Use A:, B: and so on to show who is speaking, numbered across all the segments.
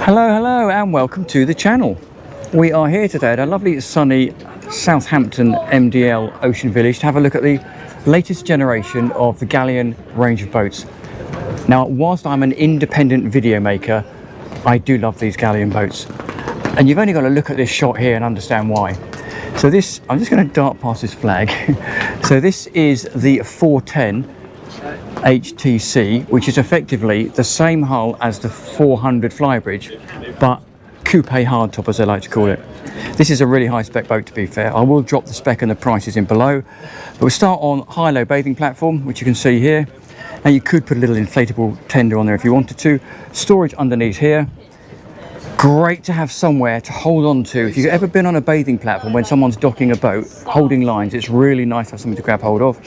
A: Hello and welcome to the channel. We are here today at a lovely sunny Southampton MDL Ocean Village to have a look at the latest generation of the Galeon range of boats. Now, whilst I'm an independent video maker, I do love these Galeon boats, and you've only got to look at this shot here and understand why. So this, I'm just going to dart past this flag. So this is the 410 HTC, which is effectively the same hull as the 400 Flybridge, but coupe hardtop, as they like to call it. This is a really high spec boat, to be fair. I will drop the spec and the prices in below, but we'll start on high-low bathing platform, which you can see here. And you could put a little inflatable tender on there if you wanted to. Storage underneath here. Great to have somewhere to hold on to. If you've ever been on a bathing platform when someone's docking a boat, holding lines, it's really nice to have something to grab hold of.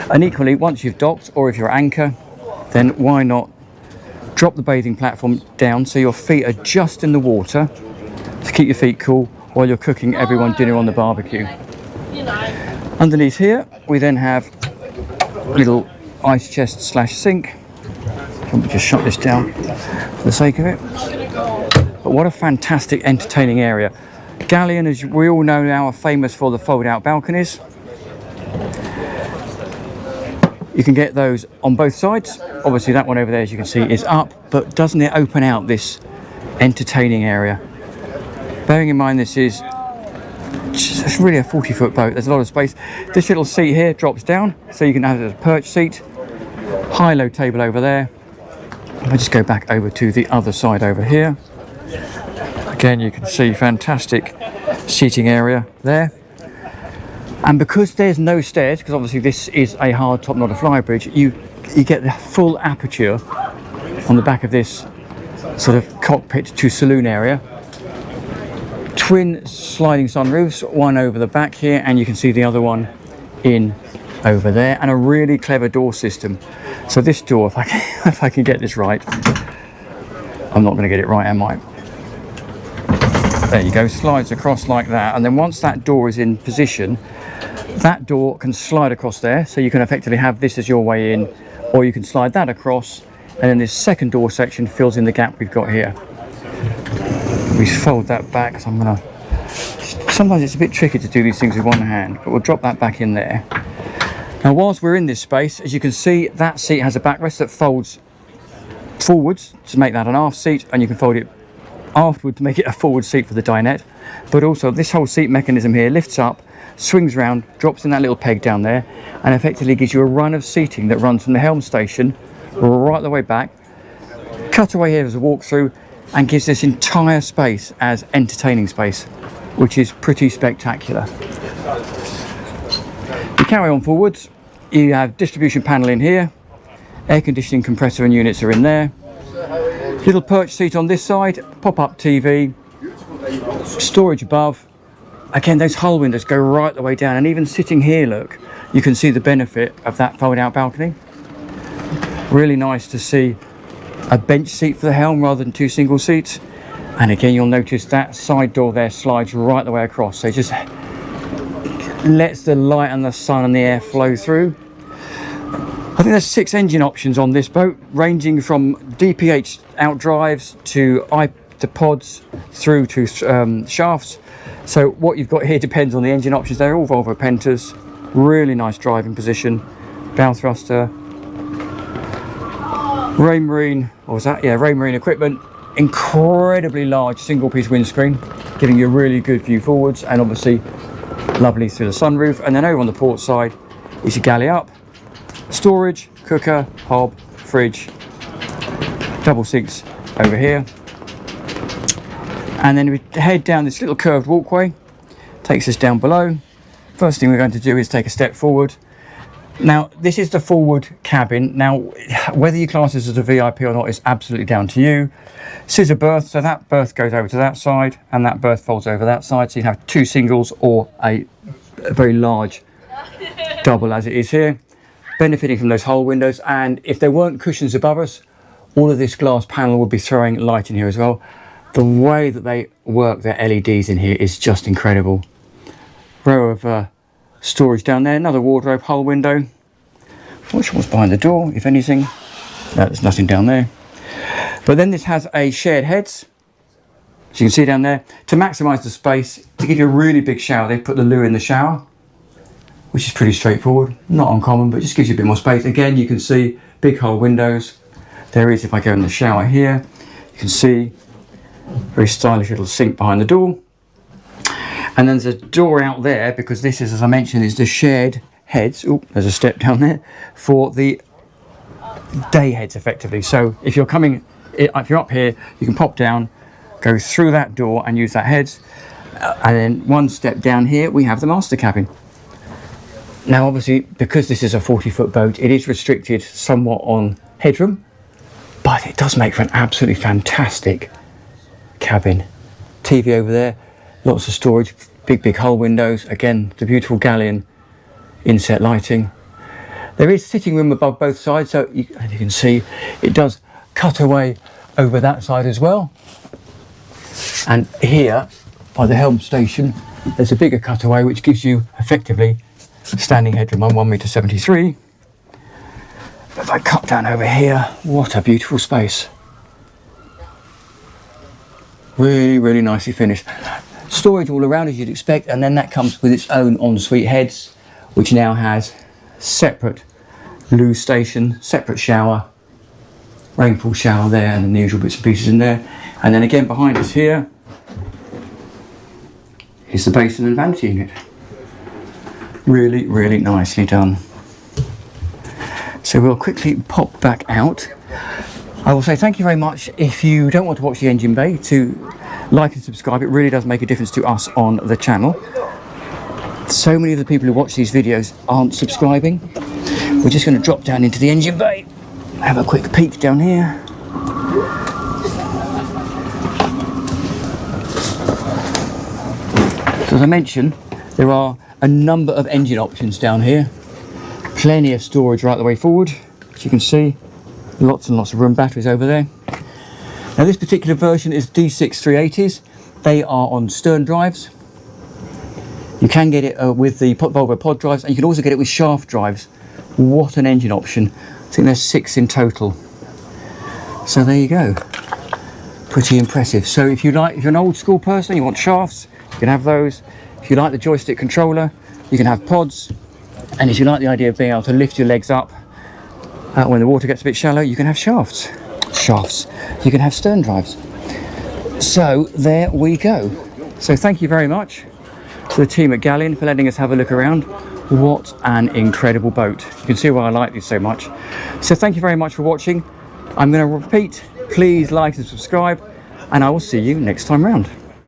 A: And equally, once you've docked, or if you're anchor, then why not drop the bathing platform down so your feet are just in the water to keep your feet cool while you're cooking everyone dinner on the barbecue. Underneath here, we then have a little ice chest slash sink. Let me just shut this down for the sake of it. But what a fantastic entertaining area. Galeon, as we all know now, are famous for the fold out balconies. You can get those on both sides. Obviously that one over there, as you can see, is up, but doesn't it open out this entertaining area? Bearing in mind this is it's really a 40-foot boat, there's a lot of space. This little seat here drops down, so you can have it as a perch seat. High-low table over there. I'll just go back over to the other side over here. Again, you can see fantastic seating area there. And because there's no stairs, because obviously this is a hard top, not a flybridge, you get the full aperture on the back of this sort of cockpit to saloon area. Twin sliding sunroofs, one over the back here, and you can see the other one in over there, and a really clever door system. So this door, if I can get this right, I'm not going to get it right, am I? There you go, slides across like that, and then once that door is in position, that door can slide across there, so you can effectively have this as your way in, or you can slide that across, and then this second door section fills in the gap we've got here. We fold that back, so sometimes it's a bit tricky to do these things with one hand, but we'll drop that back in there. Now, whilst we're in this space, as you can see, that seat has a backrest that folds forwards to make that an aft seat, and you can fold it afterward to make it a forward seat for the dinette. But also, this whole seat mechanism here lifts up, swings round, drops in that little peg down there, and effectively gives you a run of seating that runs from the helm station right the way back. Cut away here as a walk-through, and gives this entire space as entertaining space, which is pretty spectacular. You carry on forwards. You have distribution panel in here, air conditioning compressor and units are in there, little perch seat on this side, pop-up TV, storage above. Again, those hull windows go right the way down, and even sitting here, look, you can see the benefit of that fold-out balcony. Really nice to see a bench seat for the helm rather than two single seats. And again, you'll notice that side door there slides right the way across, so it just lets the light and the sun and the air flow through. I think there's 6 engine options on this boat, ranging from DPH outdrives to pods through to shafts. So what you've got here depends on the engine options. They're all Volvo Pentas. Really nice driving position. Bow thruster. Raymarine, what was that? Yeah, Raymarine equipment. Incredibly large single piece windscreen, giving you a really good view forwards, and obviously lovely through the sunroof. And then over on the port side is your galley up. Storage, cooker, hob, fridge, double sinks over here. And then we head down this little curved walkway, takes us down below. First thing we're going to do is take a step forward. Now, this is the forward cabin. Now, whether you class this as a VIP or not is absolutely down to you. Scissor berth, so that berth goes over to that side, and that berth folds over that side. So you have 2 singles or a very large double as it is here, benefiting from those hull windows. And if there weren't cushions above us, all of this glass panel would be throwing light in here as well. The way that they work their LEDs in here is just incredible. Row of storage down there, another wardrobe, hull window. Watch what's behind the door, if anything. No, there's nothing down there. But then this has a shared heads, As you can see down there, to maximise the space, to give you a really big shower, they've put the loo in the shower, which is pretty straightforward, not uncommon, but just gives you a bit more space. Again, you can see big hull windows. There is, if I go in the shower here, you can see very stylish little sink behind the door. And then there's a door out there, because this is, as I mentioned, is the shared heads. Oh, there's a step down there for the day heads, effectively. So if you're up here, you can pop down, go through that door and use that heads. And then one step down here, we have the master cabin. Now, obviously, because this is a 40-foot boat, it is restricted somewhat on headroom, but it does make for an absolutely fantastic cabin. TV over there, lots of storage, big hull windows. Again, the beautiful Galeon inset lighting. There is sitting room above both sides, so as you can see, it does cut away over that side as well. And here, by the helm station, there's a bigger cutaway, which gives you effectively standing headroom on 1.73 meters. If I cut down over here, what a beautiful space. Really nicely finished. Storage all around, as you'd expect, and then that comes with its own ensuite heads, which now has separate loo station, separate shower, rainfall shower there, and the usual bits and pieces in there. And then again behind us here is the basin and vanity unit. Really nicely done. So we'll quickly pop back out. I will say thank you very much. If you don't want to watch the engine bay, to like and subscribe. It really does make a difference to us on the channel. So many of the people who watch these videos aren't subscribing. We're just going to drop down into the engine bay, have a quick peek down here. So as I mentioned, there are a number of engine options down here. Plenty of storage right the way forward. As you can see, lots and lots of room, batteries over there. Now this particular version is D6 380s. They are on stern drives. You can get it with the Volvo pod drives, and you can also get it with shaft drives. What an engine option. I think there's 6 in total. So there you go. Pretty impressive. So if you're an old school person, you want shafts, you can have those. If you like the joystick controller, you can have pods. And if you like the idea of being able to lift your legs up when the water gets a bit shallow, you can have shafts. You can have stern drives. So there we go. So thank you very much to the team at Galeon for letting us have a look around. What an incredible boat. You can see why I like this so much. So thank you very much for watching. I'm going to repeat, please like and subscribe, and I will see you next time round.